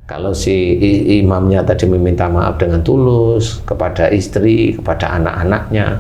Kalau si imamnya tadi meminta maaf dengan tulus kepada istri, kepada anak-anaknya,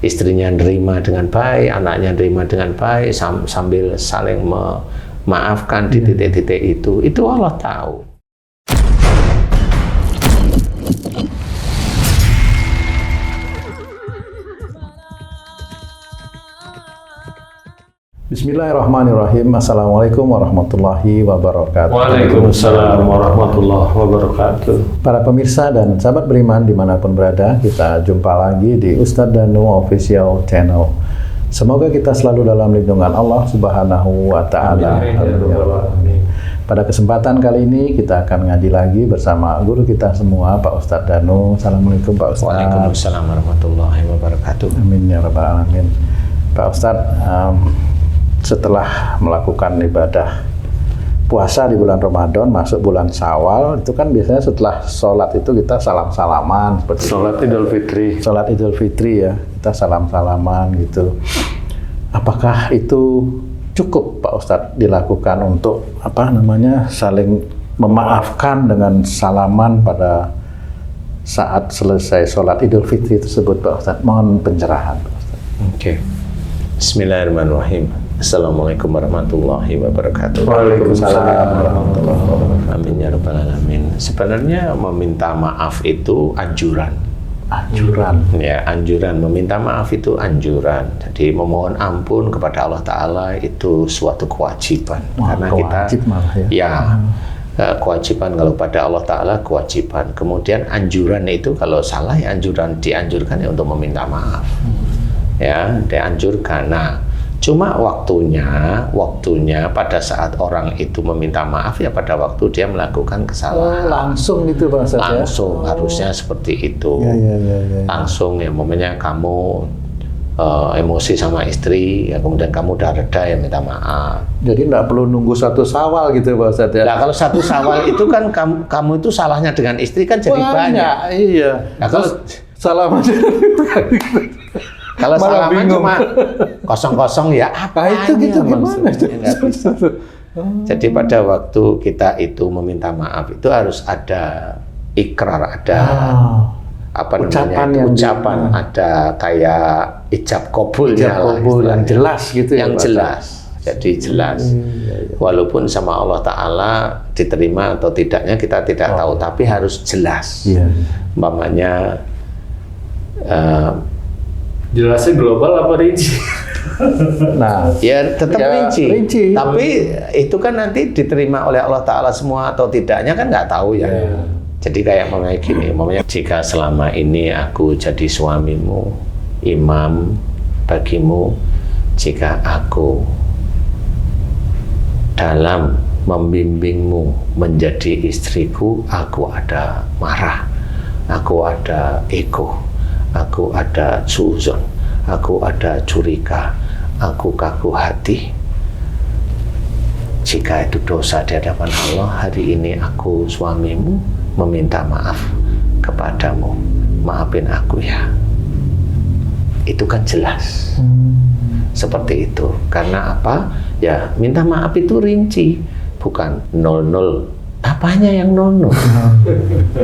istrinya nerima dengan baik, anaknya nerima dengan baik, sambil saling memaafkan di titik-titik itu Allah tahu. Bismillahirrahmanirrahim. Assalamualaikum warahmatullahi wabarakatuh. Waalaikumsalam warahmatullahi wabarakatuh. Para pemirsa dan sahabat beriman dimanapun berada, kita jumpa lagi di Ustadz Danu Official Channel. Semoga kita selalu dalam lindungan Allah Subhanahu wa Ta'ala. Pada kesempatan kali ini kita akan ngaji lagi bersama guru kita semua, Pak Ustadz Danu. Assalamualaikum Pak Ustadz. Waalaikumsalam warahmatullahi wabarakatuh. Amin ya rabbal alamin. Pak Ustadz, setelah melakukan ibadah puasa di bulan Ramadan, masuk bulan Syawal, itu kan biasanya setelah sholat itu kita salam-salaman seperti Sholat Idul Fitri. Sholat Idul Fitri ya, kita salam-salaman gitu. Apakah itu cukup Pak Ustadz dilakukan untuk saling memaafkan dengan salaman pada saat selesai sholat Idul Fitri tersebut Pak Ustadz? Mohon pencerahan Pak Ustadz. Oke. Bismillahirrahmanirrahim. Assalamualaikum warahmatullahi wabarakatuh. Waalaikumsalam warahmatullahi wabarakatuh. Amin ya rabbal alamin. Sebenarnya meminta maaf itu anjuran. Anjuran. Ya, anjuran. Meminta maaf itu anjuran. Jadi memohon ampun kepada Allah Ta'ala itu suatu kewajiban. Karena kita kewajiban kalau pada Allah Ta'ala kewajiban. Kemudian anjuran itu kalau salah ya dianjurkan ya untuk meminta maaf. Ya, dianjurkan. Nah, cuma waktunya pada saat orang itu meminta maaf ya pada waktu dia melakukan kesalahan. Langsung gitu Pak Ustadz, langsung ya? Harusnya seperti itu. Ya. Langsung ya, momennya kamu emosi sama istri, ya kemudian kamu udah reda ya minta maaf. Jadi nggak perlu nunggu satu Syawal gitu Pak Ustadz ya? Nah kalau satu Syawal itu kan kamu itu salahnya dengan istri kan jadi banyak. Iya. Nah, kalau salaman kalau salaman cuma kosong-kosong ya apa itu gitu gimana? Jadi pada waktu kita itu meminta maaf itu harus ada ikrar, ada ucapan, ada kayak ijab kabulnya yang jelas gitu yang jelas. Jadi jelas. Walaupun sama Allah Ta'ala diterima atau tidaknya kita tidak tahu, tapi harus jelas. Umpamanya jelasnya global apa rinci? Nah, ya tetap rinci. Tapi itu kan nanti diterima oleh Allah Ta'ala semua atau tidaknya kan nggak tahu ya. Jadi kayak gini, jika selama ini aku jadi suamimu, imam bagimu, jika aku dalam membimbingmu menjadi istriku, aku ada marah, aku ada ego, aku ada suzon, aku ada curiga, aku kaku hati. Jika itu dosa di hadapan Allah, hari ini aku suamimu meminta maaf kepadamu. Maafin aku ya. Itu kan jelas. Seperti itu. Karena apa? Ya, minta maaf itu rinci, bukan 00. Apanya yang 00?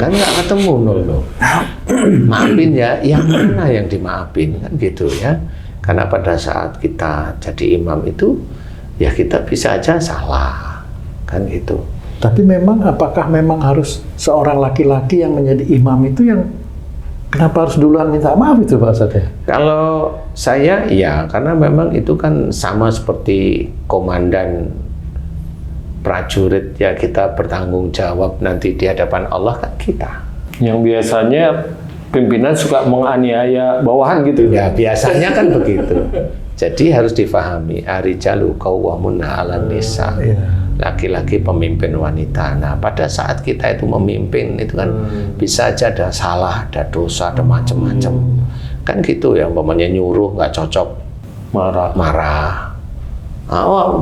Kan nggak ketemu 00. Maafin ya, yang mana yang dimaafin kan gitu ya. Karena pada saat kita jadi imam itu ya kita bisa aja salah kan gitu. Tapi apakah memang harus seorang laki-laki yang menjadi imam itu yang kenapa harus duluan minta maaf itu Pak Ustadz ya? Kalau saya ya karena memang itu kan sama seperti komandan prajurit ya, kita bertanggung jawab nanti di hadapan Allah kan kita. Yang biasanya pimpinan suka menganiaya bawahan gitu. Ya biasanya kan begitu. Jadi harus difahami, ar-rijalu qawwamuna 'alan nisa. Laki-laki pemimpin wanita. Nah, pada saat kita itu memimpin itu kan bisa aja ada salah, ada dosa, ada macam-macam. Kan gitu ya, umpamanya nyuruh nggak cocok, marah.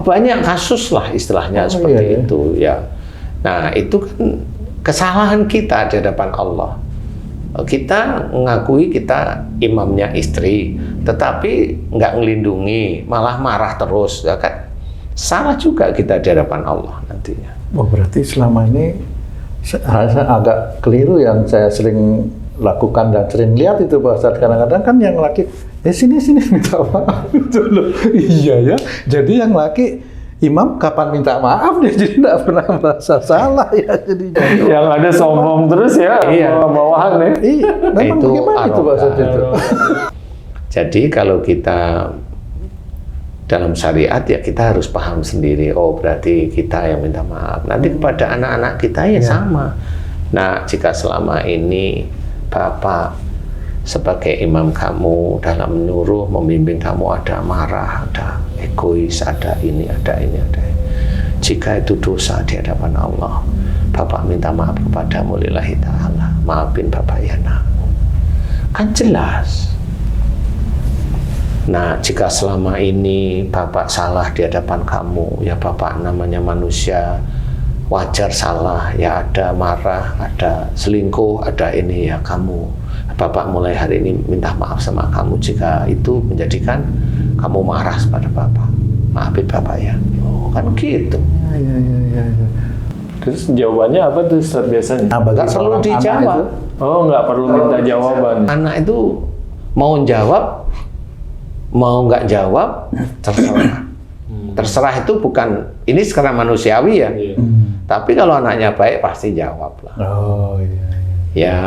Banyak kasus lah istilahnya seperti itu ya. Nah, itu kan kesalahan kita di hadapan Allah. Kita mengakui kita imamnya istri, tetapi nggak ngelindungi, malah marah terus, ya kan? Salah juga kita di hadapan Allah nantinya. Oh, berarti selama ini agak keliru yang saya sering lakukan dan sering lihat itu Pak Ustadz. Kadang-kadang kan yang laki, sini minta maaf gitu loh. Iya ya. Jadi yang laki, imam kapan minta maaf dia jadi tidak pernah merasa salah ya. Jadi yang ada sombong terus ya, bawahan ya. Iya, memang itu bagaimana itu Pak Ustadz itu? Jadi kalau kita dalam syariat ya kita harus paham sendiri. Oh berarti kita yang minta maaf. Nanti kepada anak-anak kita ya sama. Nah jika selama ini Bapak sebagai imam kamu dalam menyuruh, membimbing kamu ada marah, ada egois, ada ini. Jika itu dosa di hadapan Allah, Bapak minta maaf kepadamu lillahi ta'ala. Maafin Bapak ya nak. Kan jelas. Nah, jika selama ini Bapak salah di hadapan kamu, ya Bapak namanya manusia, wajar salah, ya ada marah, ada selingkuh, ada ini ya kamu. Bapak mulai hari ini minta maaf sama kamu jika itu menjadikan kamu marah pada Bapak. Maafin Bapak ya. Oh, kan gitu. Ya. Terus jawabannya apa tuh Ustaz biasanya? Nggak perlu dijawab. Oh, nggak perlu minta jawaban. Anak itu mau jawab, mau nggak jawab, terserah. Terserah itu bukan, ini sekarang manusiawi ya. Tapi kalau anaknya baik pasti jawab lah. Oh iya. Ya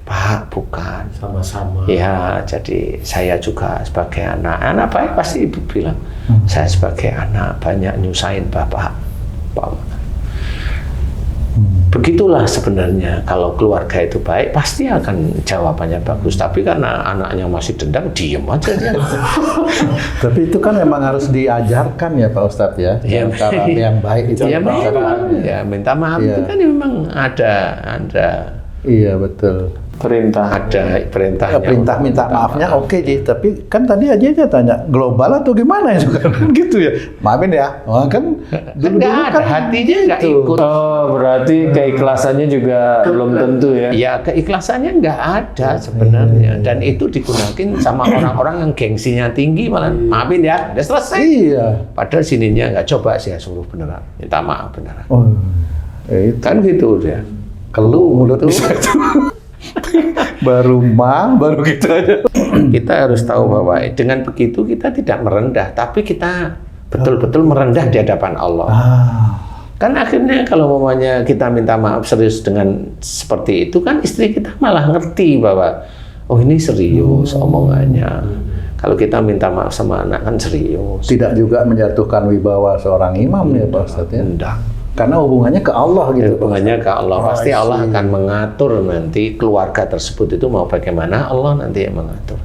Pak, bukan. Sama-sama. Ya, jadi saya juga sebagai anak baik pasti ibu bilang, saya sebagai anak banyak nyusahin Bapak. Begitulah sebenarnya kalau keluarga itu baik pasti akan jawabannya bagus. Tapi karena anaknya masih dendam, diem aja dia. Tapi itu kan memang harus diajarkan ya Pak Ustadz ya. Cara yang baik itu. Ya, minta maaf itu kan memang ada. Iya betul. Ada perintahnya. Perintah minta maafnya oke Ji, tapi kan tadi aja tanya global atau gimana itu kan gitu ya. Maafin ya. Oh, kan dulu kan hatinya nggak ikut. Oh, berarti keikhlasannya juga belum tentu ya. Ya, keikhlasannya nggak ada sebenarnya. Dan itu digunakan sama orang-orang yang gengsinya tinggi malah maafin ya, udah selesai. Iya. Padahal sininya nggak coba saya suruh beneran, minta maaf beneran. Oh, itu. Kan gitu ya. Keluh mulut bisa itu. baru gitu aja. Kita harus tahu bahwa dengan begitu kita tidak merendah, tapi kita betul-betul merendah di hadapan Allah. Kan akhirnya kalau mamanya kita minta maaf serius dengan seperti itu, kan istri kita malah ngerti bahwa oh ini serius omongannya. Kalau kita minta maaf sama anak kan serius. Tidak juga menjatuhkan wibawa seorang imam ya Pak Ustadz ya? Enggak. Karena hubungannya ke Allah gitu. Hubungannya ke Allah. Pasti Allah akan mengatur nanti keluarga tersebut itu mau bagaimana, Allah nanti yang mengatur.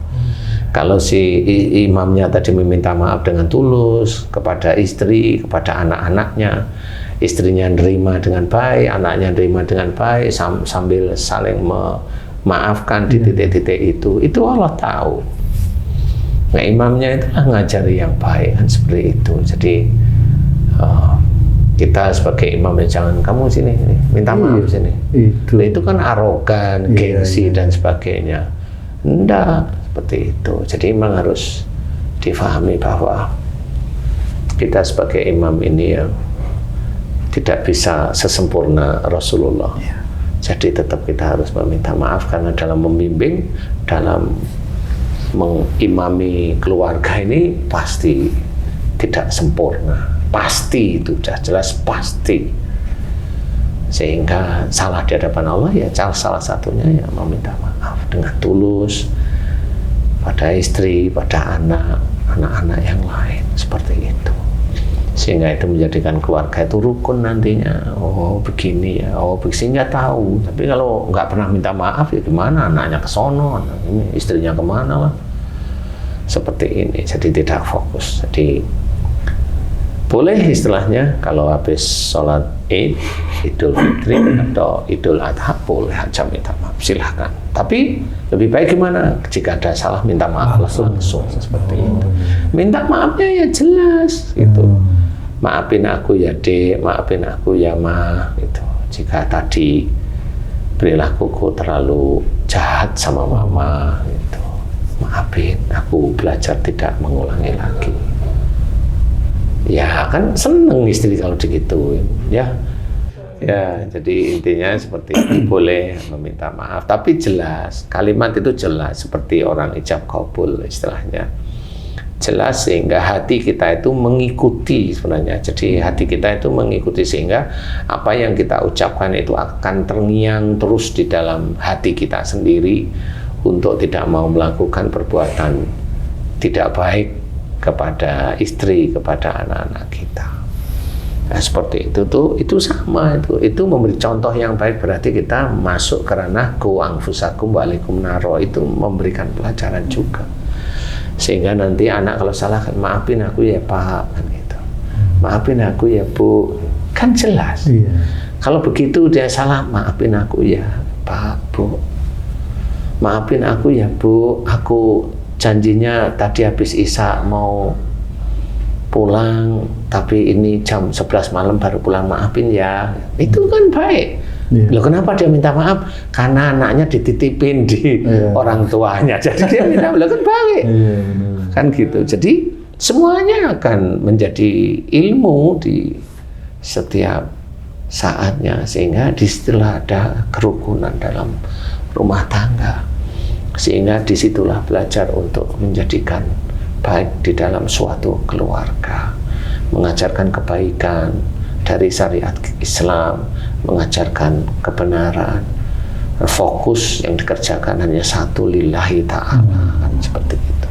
Kalau si imamnya tadi meminta maaf dengan tulus kepada istri, kepada anak-anaknya, istrinya nerima dengan baik, anaknya nerima dengan baik, sambil saling memaafkan di titik-titik itu Allah tahu. Nah, imamnya itu ngajari yang baik kan seperti itu. Jadi kita sebagai imam ya jangan kamu sini minta maaf sini. Itu kan arogan, gengsi dan sebagainya. Enggak seperti itu. Jadi memang harus difahami bahwa kita sebagai imam ini ya tidak bisa sesempurna Rasulullah. Jadi tetap kita harus meminta maaf karena dalam membimbing, dalam mengimami keluarga ini pasti tidak sempurna. Pasti itu sudah jelas pasti. Sehingga salah di hadapan Allah ya salah satunya ya meminta maaf dengan tulus pada istri, pada anak-anak yang lain seperti itu. Sehingga itu menjadikan keluarga itu rukun nantinya. Oh begini ya, oh sehingga tahu. Tapi kalau nggak pernah minta maaf ya gimana? Anaknya ke sono, ini istrinya kemana lah? Seperti ini, jadi tidak fokus. Jadi boleh istilahnya kalau habis sholat Idul Fitri atau Idul Adha boleh aja minta maaf, silahkan. Tapi lebih baik gimana? Jika ada salah minta maaf langsung seperti itu. Minta maafnya ya jelas gitu. Maafin aku ya Dek, maafin aku ya Ma gitu. Jika tadi perilakuku terlalu jahat sama Mama gitu. Maafin, aku belajar tidak mengulangi lagi. Ya kan seneng istri kalau digituin ya. Ya, jadi intinya seperti itu, boleh meminta maaf, tapi jelas, kalimat itu jelas seperti orang ijab qabul istilahnya. Jelas sehingga hati kita itu mengikuti sebenarnya. Jadi hati kita itu mengikuti sehingga apa yang kita ucapkan itu akan terngiang terus di dalam hati kita sendiri untuk tidak mau melakukan perbuatan tidak baik kepada istri, kepada anak-anak kita. Nah, seperti itu tuh, itu sama itu memberi contoh yang baik, berarti kita masuk ke ranah qu anfusakum wa alaikum naro, itu memberikan pelajaran juga. Sehingga nanti anak kalau salah kan maafin aku ya Pak, kan gitu. Maafin aku ya Bu, kan jelas. Iya. Kalau begitu dia salah, maafin aku ya Pak, Bu. Maafin aku ya Bu, aku janjinya tadi habis Isya mau pulang, tapi ini jam 11 malam baru pulang, maafin ya. Itu kan baik. Loh, kenapa dia minta maaf? Karena anaknya dititipin di orang tuanya, jadi dia minta maaf, kan baik. Kan gitu. Jadi semuanya akan menjadi ilmu di setiap saatnya, sehingga disitulah ada kerukunan dalam rumah tangga, sehingga disitulah belajar untuk menjadikan baik di dalam suatu keluarga, mengajarkan kebaikan dari syariat Islam, mengajarkan kebenaran, fokus yang dikerjakan hanya satu, lillahi ta'ala, kan seperti itu.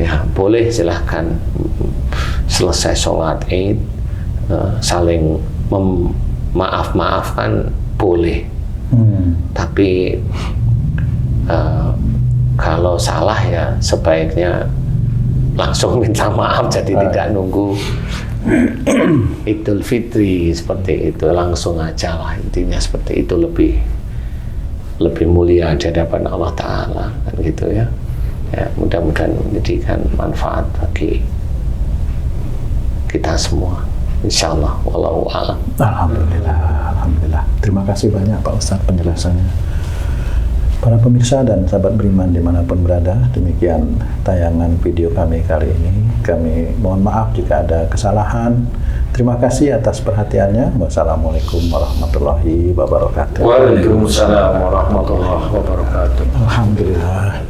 Ya, boleh silahkan selesai sholat Id saling maaf-maafkan, boleh. Tapi kalau salah ya sebaiknya langsung minta maaf, jadi tidak nunggu Idul Fitri seperti itu, langsung aja lah, intinya seperti itu, lebih mulia di hadapan Allah Ta'ala, kan gitu ya. Ya, mudah-mudahan menjadikan manfaat bagi kita semua, insyaallah. Wallahu a'lam. Alhamdulillah, alhamdulillah. Terima kasih banyak Pak Ustadz penjelasannya. Para pemirsa dan sahabat beriman dimanapun berada, demikian tayangan video kami kali ini. Kami mohon maaf jika ada kesalahan. Terima kasih atas perhatiannya. Wassalamualaikum warahmatullahi wabarakatuh. Waalaikumsalam warahmatullahi wabarakatuh. Alhamdulillah.